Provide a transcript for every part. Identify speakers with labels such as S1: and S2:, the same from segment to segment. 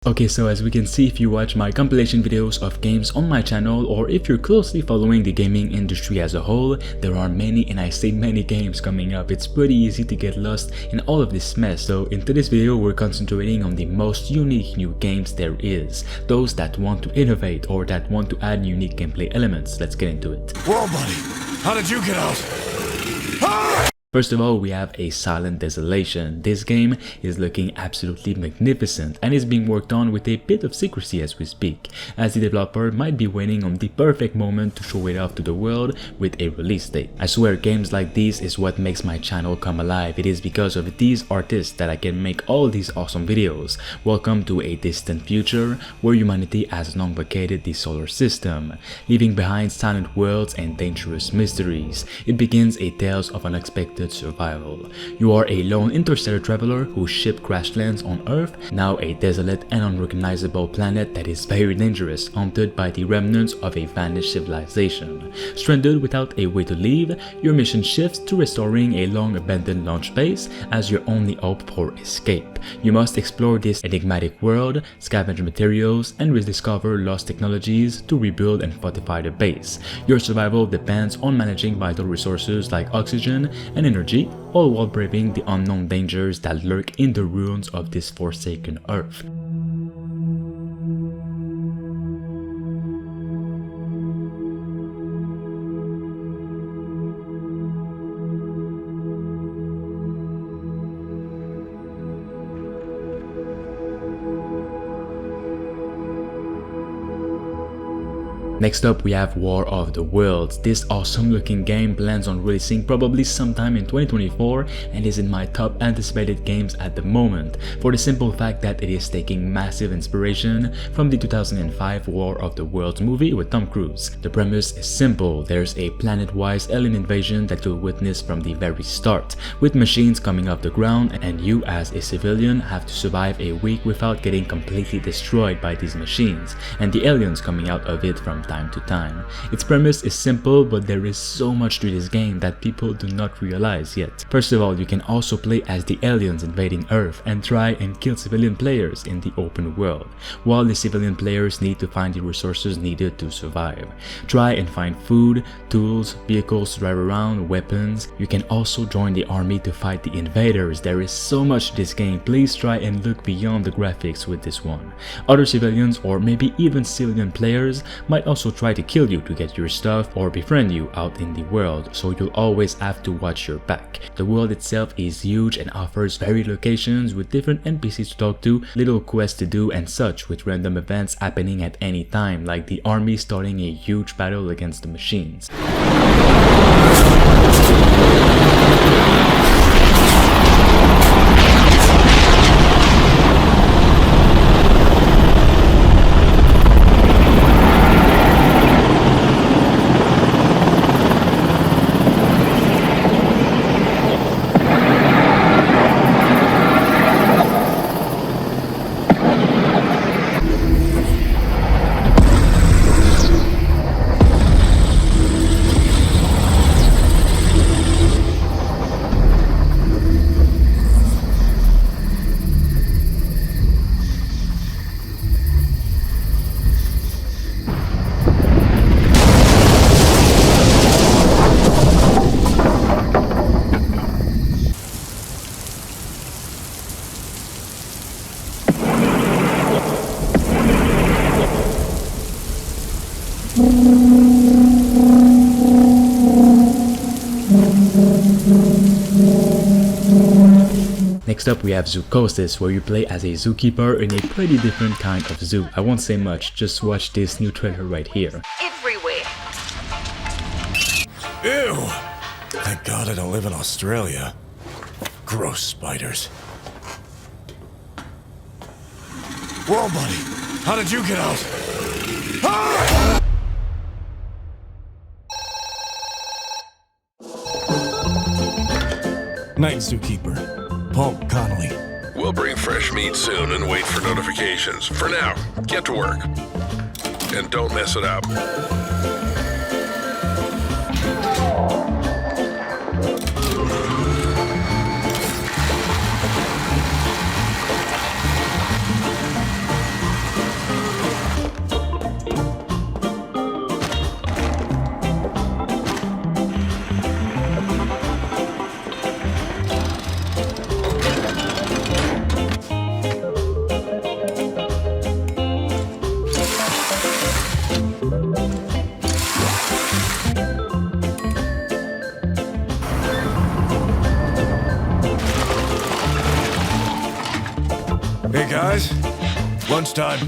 S1: Okay, so as we can see, if you watch my compilation videos of games on my channel, or if you're closely following the gaming industry as a whole, there are many, and I say many, games coming up. It's pretty easy to get lost in all of this mess. So in today's video, we're concentrating on the most unique new games there is, those that want to innovate or that want to add unique gameplay elements. Let's get into it.
S2: Whoa, buddy, how did you get out?
S1: First of all, we have a Silent Desolation. This game is looking absolutely magnificent and is being worked on with a bit of secrecy as we speak, as the developer might be waiting on the perfect moment to show it off to the world with a release date. I swear, games like these is what makes my channel come alive. It is because of these artists that I can make all these awesome videos. Welcome to a distant future where humanity has long vacated the solar system, leaving behind silent worlds and dangerous mysteries. It begins a tales of unexpected survival. You are a lone interstellar traveler whose ship crash lands on Earth, now a desolate and unrecognizable planet that is very dangerous, haunted by the remnants of a vanished civilization. Stranded without a way to leave, your mission shifts to restoring a long abandoned launch base as your only hope for escape. You must explore this enigmatic world, scavenge materials, and rediscover lost technologies to rebuild and fortify the base. Your survival depends on managing vital resources like oxygen and energy, all while braving the unknown dangers that lurk in the ruins of this forsaken Earth. Next up, we have War of the Worlds. This awesome looking game plans on releasing probably sometime in 2024 and is in my top anticipated games at the moment, for the simple fact that it is taking massive inspiration from the 2005 War of the Worlds movie with Tom Cruise. The premise is simple. There's a planet-wide alien invasion that you'll witness from the very start, with machines coming off the ground, and you as a civilian have to survive a week without getting completely destroyed by these machines and the aliens coming out of it from time to time. Its premise is simple, but there is so much to this game that people do not realize yet. First of all, you can also play as the aliens invading Earth and try and kill civilian players in the open world, while the civilian players need to find the resources needed to survive. Try and find food, tools, vehicles to drive around, weapons. You can also join the army to fight the invaders. There is so much to this game. Please try and look beyond the graphics with this one. Other civilians or maybe even civilian players might also try to kill you to get your stuff or befriend you out in the world, so you'll always have to watch your back. The world itself is huge and offers varied locations with different NPCs to talk to, little quests to do and such, with random events happening at any time, like the army starting a huge battle against the machines. Next up, we have Zoochosis, where you play as a zookeeper in a pretty different kind of zoo. I won't say much, just watch this new trailer right here.
S3: Everywhere.
S2: Ew! Thank God I don't live in Australia. Gross spiders. Whoa, buddy! How did you get out? Ah! Night, Zookeeper. Paul Connolly.
S4: We'll bring fresh meat soon and wait for notifications. For now, get to work. And don't mess it up.
S2: Lunchtime.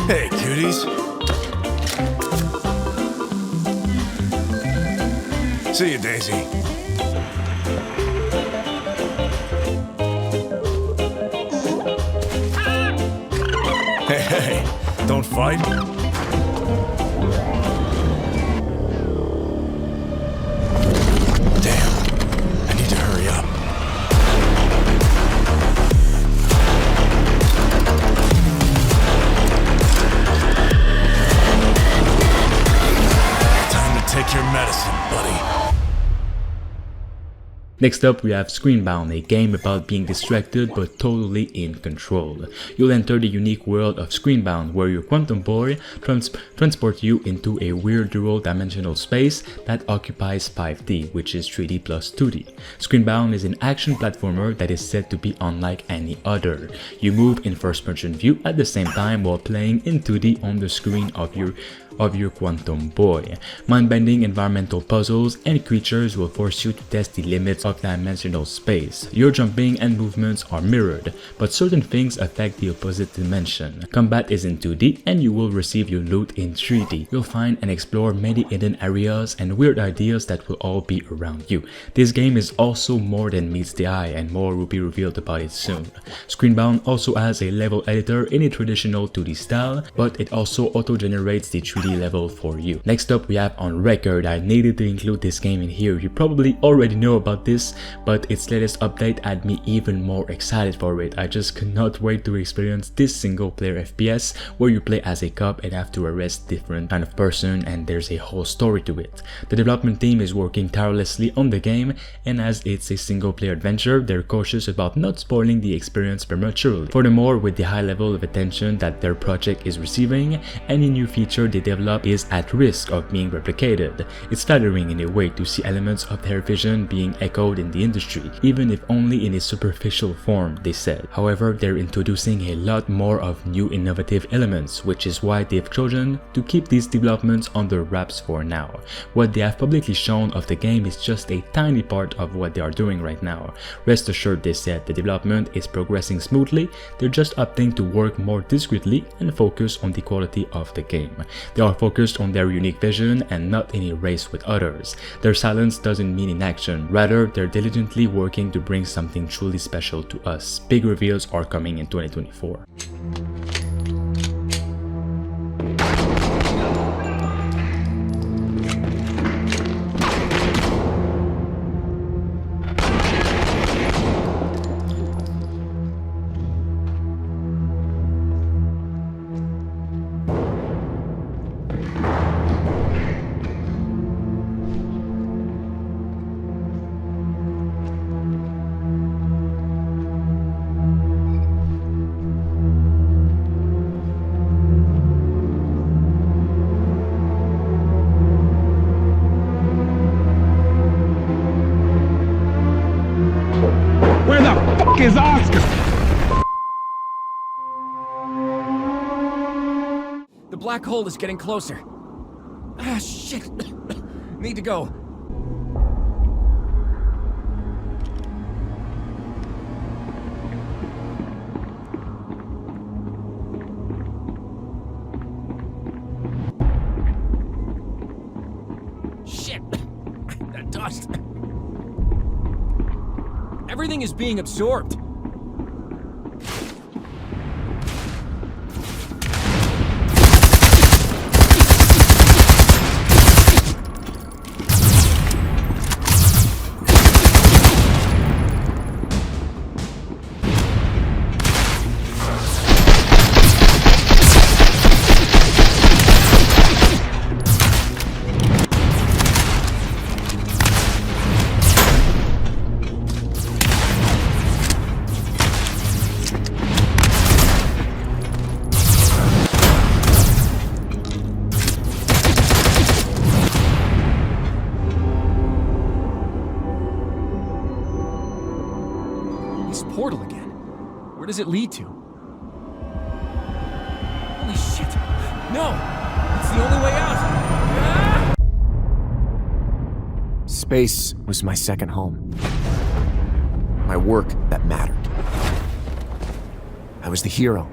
S2: Hey, cuties. See you, Daisy. Hey, don't fight. Damn, I need to hurry up. Time to take your medicine, buddy.
S1: Next up, we have Screenbound, a game about being distracted but totally in control. You'll enter the unique world of Screenbound, where your quantum boy transports you into a weird dual-dimensional space that occupies 5D, which is 3D plus 2D. Screenbound is an action platformer that is said to be unlike any other. You move in first-person view at the same time while playing in 2D on the screen of your quantum boy. Mind-bending environmental puzzles and creatures will force you to test the limits of dimensional space. Your jumping and movements are mirrored, but certain things affect the opposite dimension. Combat is in 2D and you will receive your loot in 3D. You'll find and explore many hidden areas and weird ideas that will all be around you. This game is also more than meets the eye, and more will be revealed about it soon. Screenbound also has a level editor in a traditional 2D style, but it also auto-generates the 3D level for you. Next up, we have Unrecord. I needed to include this game in here. You probably already know about this, but its latest update had me even more excited for it. I just cannot wait to experience this single player FPS where you play as a cop and have to arrest different kind of person, and there's a whole story to it. The development team is working tirelessly on the game, and as it's a single player adventure, they're cautious about not spoiling the experience prematurely. Furthermore, with the high level of attention that their project is receiving, any new feature they develop is at risk of being replicated. It's flattering in a way to see elements of their vision being echoed in the industry, even if only in a superficial form, they said. However, they're introducing a lot more of new innovative elements, which is why they've chosen to keep these developments under wraps for now. What they have publicly shown of the game is just a tiny part of what they are doing right now. Rest assured, they said, the development is progressing smoothly. They're just opting to work more discreetly and focus on the quality of the game. They are focused on their unique vision and not in a race with others. Their silence doesn't mean inaction, rather they're diligently working to bring something truly special to us. Big reveals are coming in 2024.
S3: Is Oscar?
S5: The black hole is getting closer. Ah, shit. Need to go. Shit. That dust. Everything is being absorbed. Portal again. Where does it lead to? No! It's the only way out! Ah!
S3: Space was my second home. My work that mattered. I was the hero.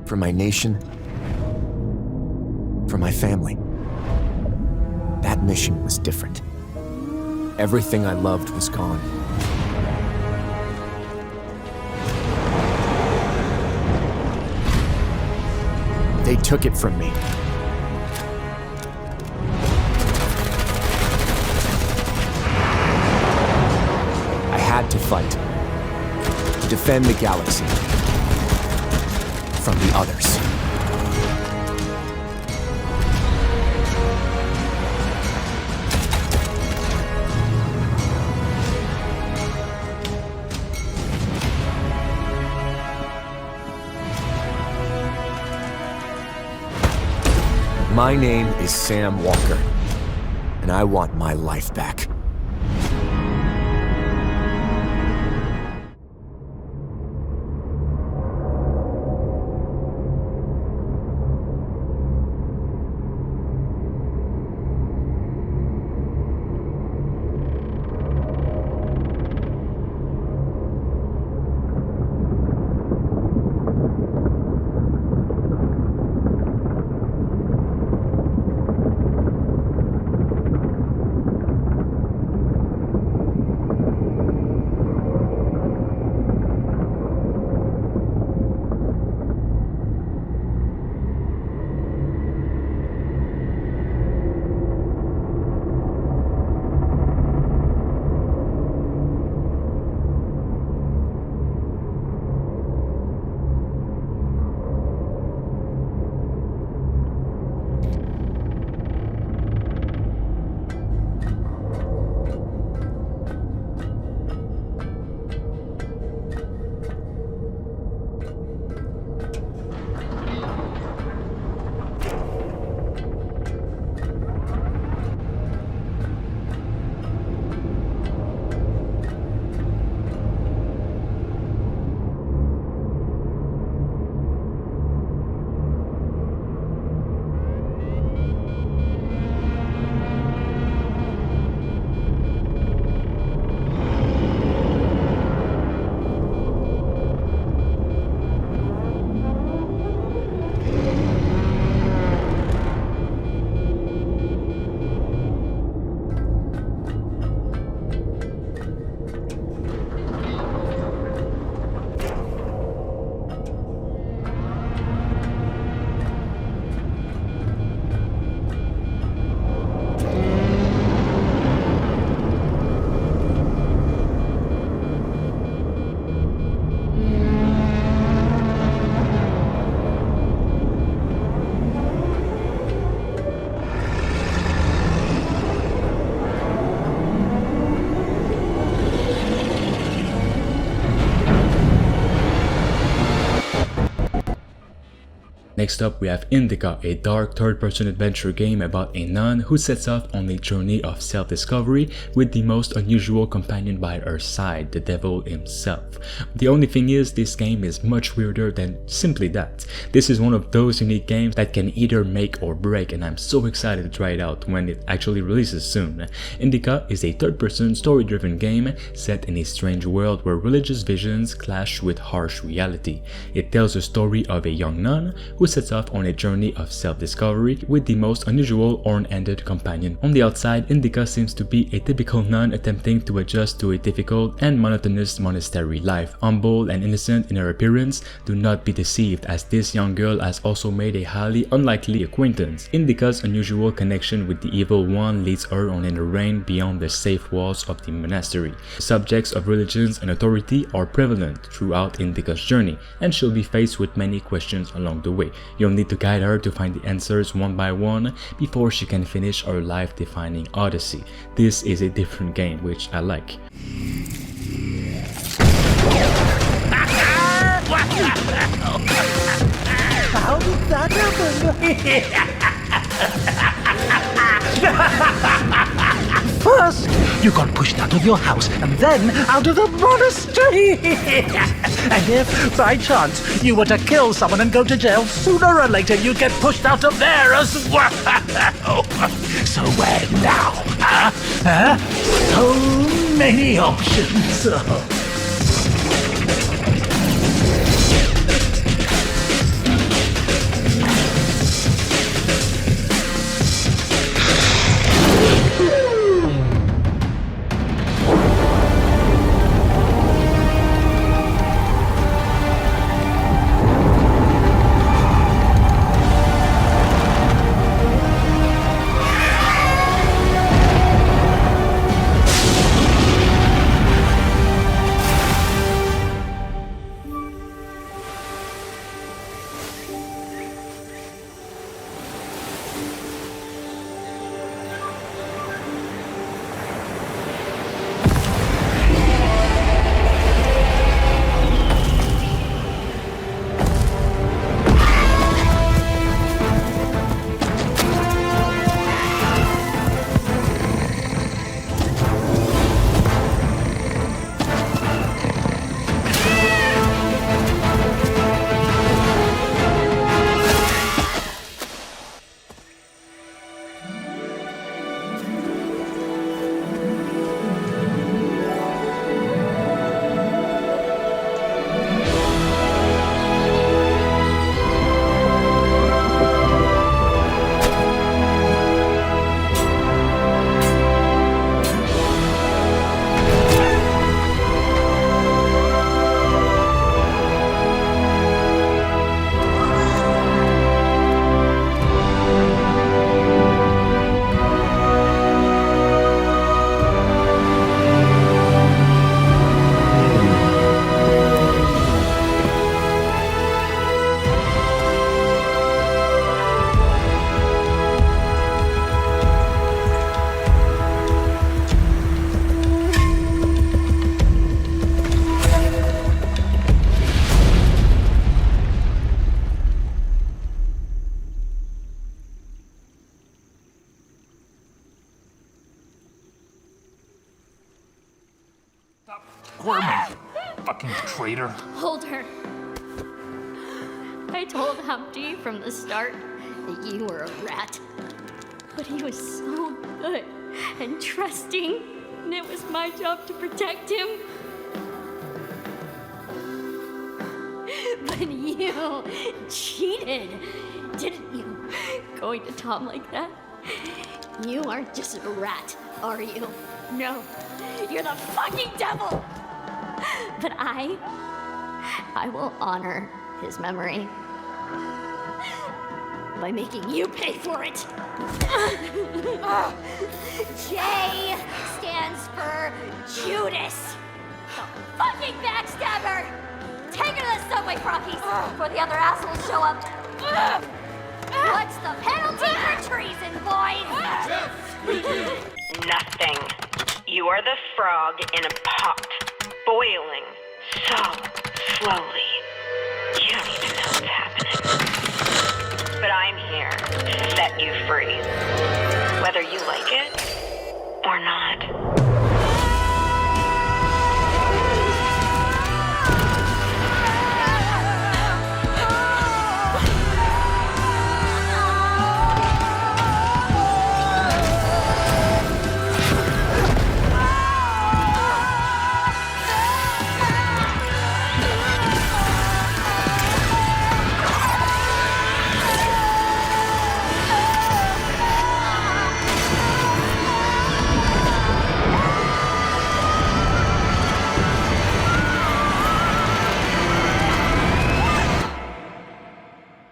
S3: For my nation. For my family. That mission was different. Everything I loved was gone. They took it from me. I had to fight. To defend the galaxy. From the others. My name is Sam Walker, and I want my life back.
S1: Next up we have Indika, a dark third-person adventure game about a nun who sets off on a journey of self-discovery with the most unusual companion by her side, the devil himself. The only thing is, this game is much weirder than simply that. This is one of those unique games that can either make or break, and I'm so excited to try it out when it actually releases soon. Indika is a third-person story-driven game set in a strange world where religious visions clash with harsh reality. It tells the story of a young nun who sets off on a journey of self-discovery with the most unusual horn-ended companion. On the outside, Indika seems to be a typical nun attempting to adjust to a difficult and monotonous monastery life. Humble and innocent in her appearance, do not be deceived, as this young girl has also made a highly unlikely acquaintance. Indika's unusual connection with the evil one leads her on a reign beyond the safe walls of the monastery. Subjects of religions and authority are prevalent throughout Indika's journey, and she'll be faced with many questions along the way. You'll need to guide her to find the answers one by one before she can finish her life-defining odyssey. This is a different game, which I like.
S6: How did that happen? First, you got pushed out of your house, and then out of the monastery. And if, by chance, you were to kill someone and go to jail, sooner or later you'd get pushed out of there as well. So where now, huh? Huh? So many options.
S7: Gorman, fucking traitor.
S8: Hold her. I told Humpty from the start that you were a rat. But he was so good and trusting, and it was my job to protect him. But you cheated, didn't you? Going to Tom like that? You aren't just a rat, are you? No, you're the fucking devil! But I will honor his memory by making you pay for it. J stands for Judas, the fucking backstabber! Take her to the subway, Frockies, before the other assholes show up. What's the penalty for treason, boys?
S9: Nothing. You are the frog in a pot, boiling so slowly. You don't even know what's happening. But I'm here to set you free, whether you like it or not.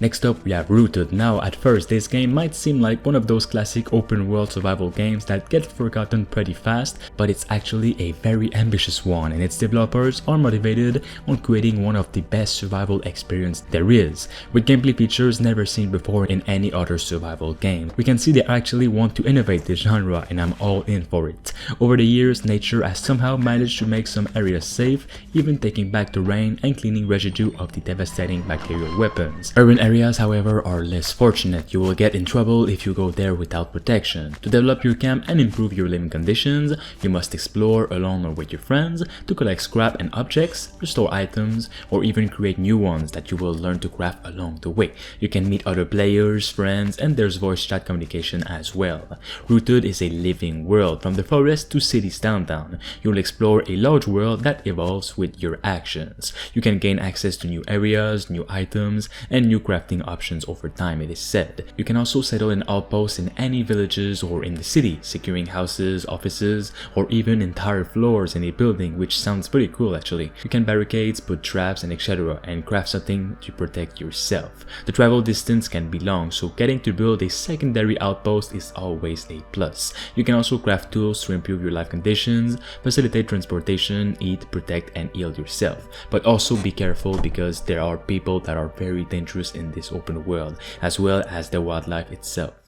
S1: Next up we have Rooted. Now at first this game might seem like one of those classic open world survival games that get forgotten pretty fast, but it's actually a very ambitious one, and its developers are motivated on creating one of the best survival experience there is, with gameplay features never seen before in any other survival game. We can see they actually want to innovate the genre, and I'm all in for it. Over the years, nature has somehow managed to make some areas safe, even taking back the rain and cleaning residue of the devastating bacterial weapons. Urban areas areas, however, are less fortunate. You will get in trouble if you go there without protection. To develop your camp and improve your living conditions, you must explore alone or with your friends to collect scrap and objects, restore items, or even create new ones that you will learn to craft along the way. You can meet other players, friends, and there's voice chat communication as well. Rooted is a living world, from the forest to city's downtown. You'll explore a large world that evolves with your actions. You can gain access to new areas, new items, and new crafting options over time, it is said. You can also settle an outpost in any villages or in the city, securing houses, offices, or even entire floors in a building, which sounds pretty cool actually. You can barricades, put traps, and etc. and craft something to protect yourself. The travel distance can be long, so getting to build a secondary outpost is always a plus. You can also craft tools to improve your life conditions, facilitate transportation, eat, protect, and heal yourself. But also be careful because there are people that are very dangerous in this open world, as well as the wildlife itself.